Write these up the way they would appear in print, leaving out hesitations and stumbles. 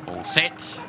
All set.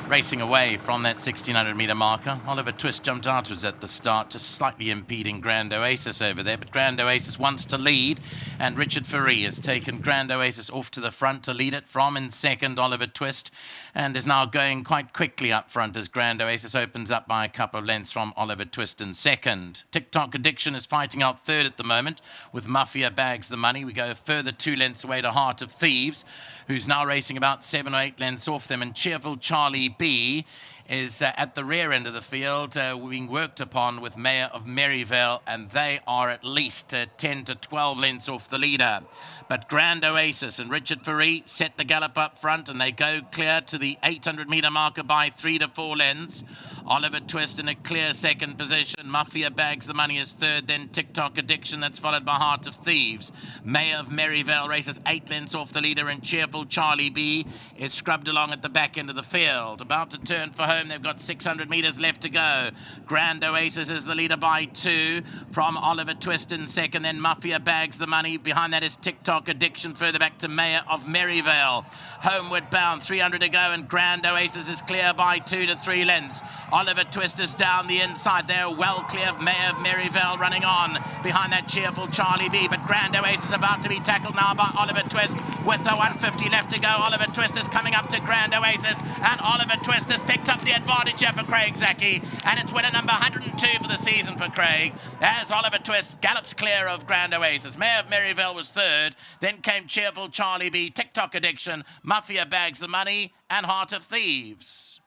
Racing away from that 1600-metre marker. Oliver Twist jumped outwards at the start, just slightly impeding Grand Oasis over there. But Grand Oasis wants to lead, and Richard Fourie has taken Grand Oasis off to the front to lead it from in second, Oliver Twist, and is now going quite quickly up front as Grand Oasis opens up by a couple of lengths from Oliver Twist in second. TikTok Addiction is fighting out third at the moment, with Mafia Bags the Money. We go a further 2 lengths away to Heart of Thieves, who's now racing about 7 or 8 lengths off them, and Cheerful Charlie B is at the rear end of the field, being worked upon with Mayor of Maryvale, and they are at least 10 to 12 lengths off the leader. But Grand Oasis and Richard Fourie set the gallop up front, and they go clear to the 800-metre marker by 3 to 4 lengths. Oliver Twist in a clear second position. Mafia Bags the Money is third, then TikTok Addiction, that's followed by Heart of Thieves. Mayor of Maryvale races 8 lengths off the leader, and Cheerful Charlie B is scrubbed along at the back end of the field. About to turn for home, they've got 600 metres left to go. Grand Oasis is the leader by 2 from Oliver Twist in second, then Mafia Bags the Money. Behind that is TikTok Addiction, further back to Mayor of Maryvale. Homeward bound, 300 to go, and Grand Oasis is clear by 2 to 3 lengths. Oliver Twist is down the inside. They're well clear of Mayor of Maryvale running on. Behind that Cheerful Charlie B, but Grand Oasis about to be tackled now by Oliver Twist with the 150 left to go. Oliver Twist is coming up to Grand Oasis, and Oliver Twist has picked up the advantage here for Craig Zaki, and it's winner number 102 for the season for Craig, as Oliver Twist gallops clear of Grand Oasis. Mayor of Maryvale was third, then came Cheerful Charlie B, TikTok Addiction, Mafia Bags the Money, and Heart of Thieves.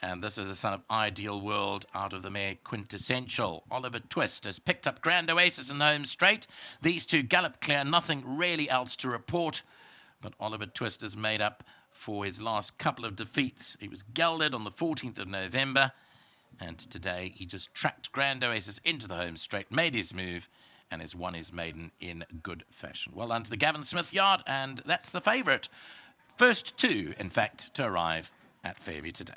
And this is a son of Ideal World out of the mare Quintessential. Oliver Twist has picked up Grand Oasis in the home straight. These two gallop clear, nothing really else to report, but Oliver Twist has made up for his last couple of defeats. He was gelded on the 14th of November, and today he just tracked Grand Oasis into the home straight, made his move, and has won his maiden in good fashion. Well done to the Gavin Smith yard, and that's the favourite. First 2, in fact, to arrive at Fairview today.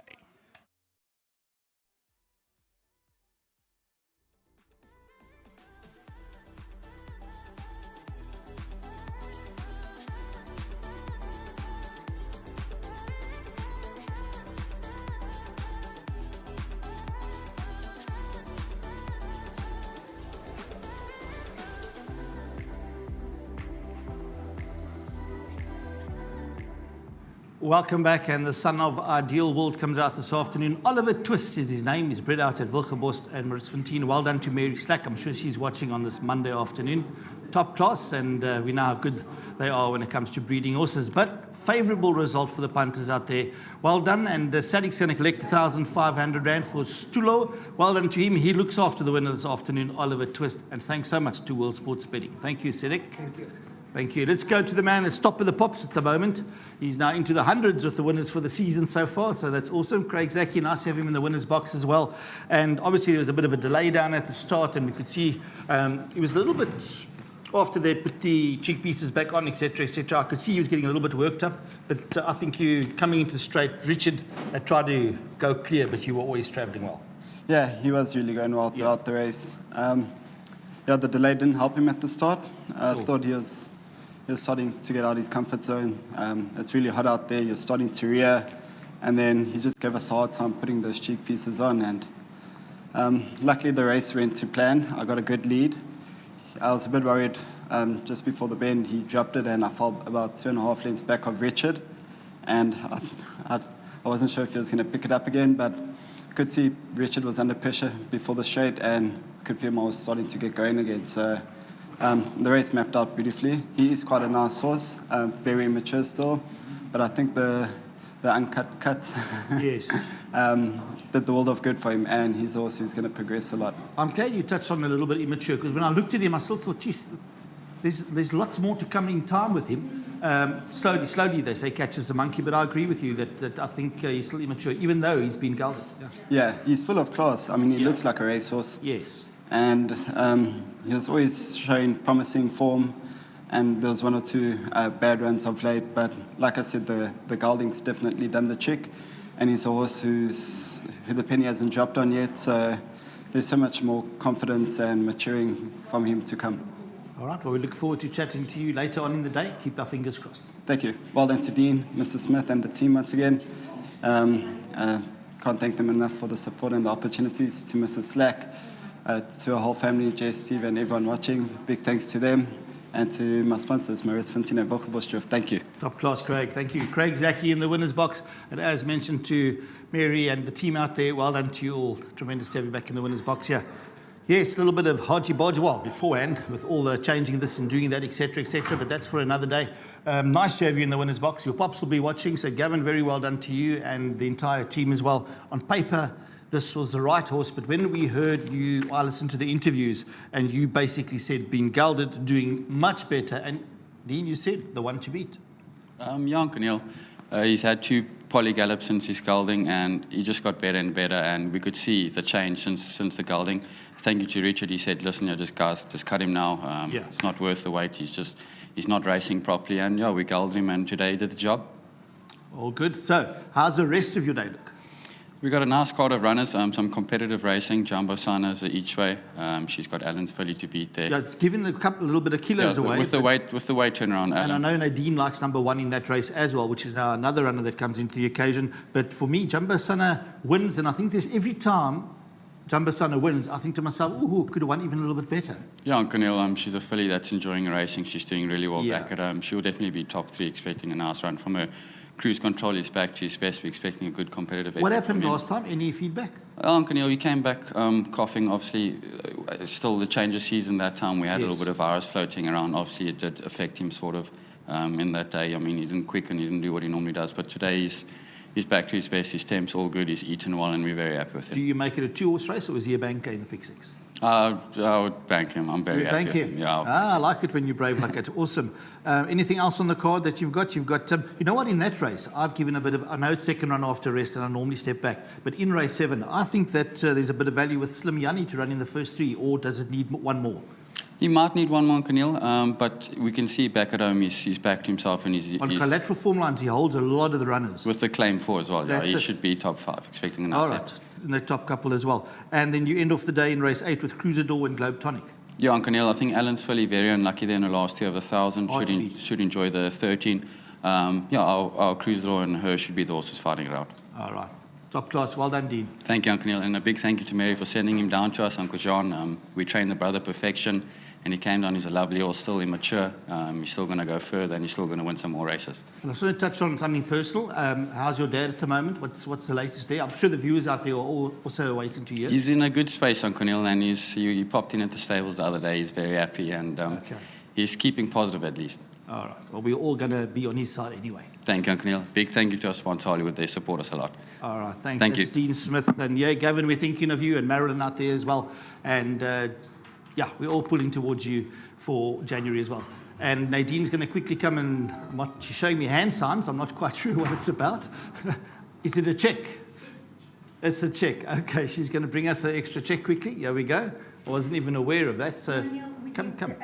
Welcome back, and the son of Ideal World comes out this afternoon. Oliver Twist is his name. He's bred out at Wilgeborst and Maritfontein. Well done to Mary Slack. I'm sure she's watching on this Monday afternoon. Top class, and we know how good they are when it comes to breeding horses. But favourable result for the punters out there. Well done, and Sadik's going to collect 1,500 Rand for Stulo. Well done to him. He looks after the winner this afternoon, Oliver Twist. And thanks so much to World Sports Betting. Thank you, Sadik. Thank you. Thank you. Let's go to the man that's top of the pops at the moment. He's now into the hundreds with the winners for the season so far, so that's awesome. Craig Zaki, nice to have him in the winners box as well. And obviously there was a bit of a delay down at the start, and we could see he was a little bit, after they put the cheek pieces back on, etc., etc., I could see he was getting a little bit worked up. But I think you, coming into the straight, Richard had tried to go clear, but you were always travelling well. Yeah, he was really going well throughout the race. Yeah, the delay didn't help him at the start. I thought he was starting to get out of his comfort zone. It's really hot out there. You're starting to rear, and then he just gave us a hard time putting those cheek pieces on. And luckily, the race went to plan. I got a good lead. I was a bit worried just before the bend. He dropped it, and I fell about 2.5 lengths back of Richard. And I wasn't sure if he was going to pick it up again, but I could see Richard was under pressure before the straight, and could feel I was starting to get going again. So the race mapped out beautifully. He is quite a nice horse, very immature still, but I think the uncut cut Yes. did the world of good for him, and he's a horse who's going to progress a lot. I'm glad you touched on a little bit immature, because when I looked at him, I still thought, geez, there's lots more to come in time with him. Slowly, they say, catches the monkey, but I agree with you that I think he's still immature, even though he's been gelded. Yeah, he's full of class. I mean, he looks like a racehorse. Yes. And he was always showing promising form, and there was 1 or 2 bad runs of late, but like I said, the gelding's definitely done the trick, and he's a horse who the penny hasn't dropped on yet, so there's so much more confidence and maturing from him to come. All right, well, we look forward to chatting to you later on in the day. Keep our fingers crossed. Thank you. Well done to Dean, Mr. Smith, and the team once again. Can't thank them enough for the support and the opportunities. To Mrs. Slack, to our whole family, Jay, Steve, and everyone watching, big thanks to them. And to my sponsors, Maurits Fontaine and Wilgerbos. Thank you. Top class, Craig. Thank you. Craig Zaki in the winner's box. And as mentioned to Mary and the team out there, well done to you all. Tremendous to have you back in the winner's box here. Yes, a little bit of hodgy-bodgy, well, beforehand, with all the changing this and doing that, etc., but that's for another day. Nice to have you in the winner's box. Your pops will be watching, so Gavin, very well done to you and the entire team as well. On paper, this was the right horse, but when we heard you, I listened to the interviews, and you basically said, being gelded, doing much better, and Dean, you said, the one to beat. Uncle Neil, he's had 2 poly gallops since his gelding, and he just got better and better, and we could see the change since the gelding. Thank you to Richard. He said, listen, just cut him now. It's not worth the wait. He's not racing properly, and we gelded him, and today he did the job. All good. So, how's the rest of your day look? We got a nice card of runners, some competitive racing. Jumbo Sana's each way. She's got Alan's filly to beat there. Yeah, giving a little bit of kilos away. With the weight turnaround. And I know Nadine likes number 1 in that race as well, which is now another runner that comes into the occasion. But for me, Jumbo Sana wins, and I think there's every time Jumbo Sana wins, I think to myself, ooh, could have won even a little bit better. Yeah, Uncle Neil, she's a filly that's enjoying racing. She's doing really well back at home. She'll definitely be top 3, expecting a nice run from her. Cruise control is back to his best. We're expecting a good competitive effort. What happened last time? Any feedback? Uncle Neil, he came back coughing. Obviously, still the change of season that time. We had a little bit of virus floating around. Obviously, it did affect him sort of in that day. I mean, he didn't quicken. He didn't do what he normally does. But today he's back to his best. His temp's all good. He's eaten well, and we're very happy with him. Do you make it a 2-horse race, or is he a banker in the pick 6? I would bank him. I'm very happy. Bank him? Yeah. I like it when you're brave like that. Awesome. Anything else on the card that you've got? You've got, you know what, in that race, I've given a bit of, I know it's second run after rest, and I normally step back, but in race 7, I think that there's a bit of value with Slim Yanni to run in the first 3, or does it need one more? He might need one more, Neil, but we can see back at home he's backed himself, and he's collateral form lines, he holds a lot of the runners. With the claim 4 as well. He should be top 5, expecting a nice All right, in the top couple as well. And then you end off the day in race 8 with Cruisador and Globe Tonic. Yeah, Uncle Neil, I think Alan's fairly very unlucky there in the last 2 of the 1,000. Should enjoy the 13. Our Cruisador and her should be the horses fighting it out. All right. Top class. Well done, Dean. Thank you, Uncle Neil. And a big thank you to Mary for sending him down to us, Uncle John. We trained the brother perfection, and he came down. He's a lovely horse, still immature. He's still going to go further, and he's still going to win some more races. And I just want to touch on something personal. How's your dad at the moment? What's the latest there? I'm sure the viewers out there are also waiting to hear. He's in a good space, Uncle Neil, and he popped in at the stables the other day. He's very happy, and he's keeping positive at least. All right. Well, we're all going to be on his side anyway. Thank you, Uncle Neil. Big thank you to our sponsor, Hollywood. They support us a lot. All right. Thanks. Thank you. Dean Smith. And Gavin, we're thinking of you, and Marilyn out there as well. And we're all pulling towards you for January as well. And Nadine's going to quickly come and she's showing me hand signs. I'm not quite sure what it's about. Is it a check? It's a check. Okay, she's going to bring us an extra check quickly. Here we go. I wasn't even aware of that. So come.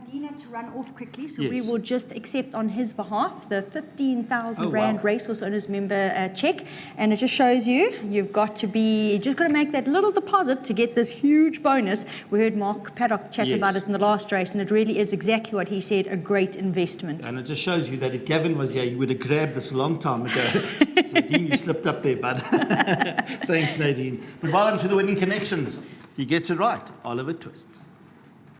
Dean had to run off quickly, so Yes. we will just accept on his behalf the 15,000 Rand Racehorse Owners Member check. And it just shows you've got to make that little deposit to get this huge bonus. We heard Mark Paddock chat about it in the last race, and it really is exactly what he said, a great investment. And it just shows you that if Gavin was here, he would have grabbed this a long time ago. So, Dean, you slipped up there, bud. Thanks, Nadine. But well done to the winning connections. He gets it right. Oliver Twist.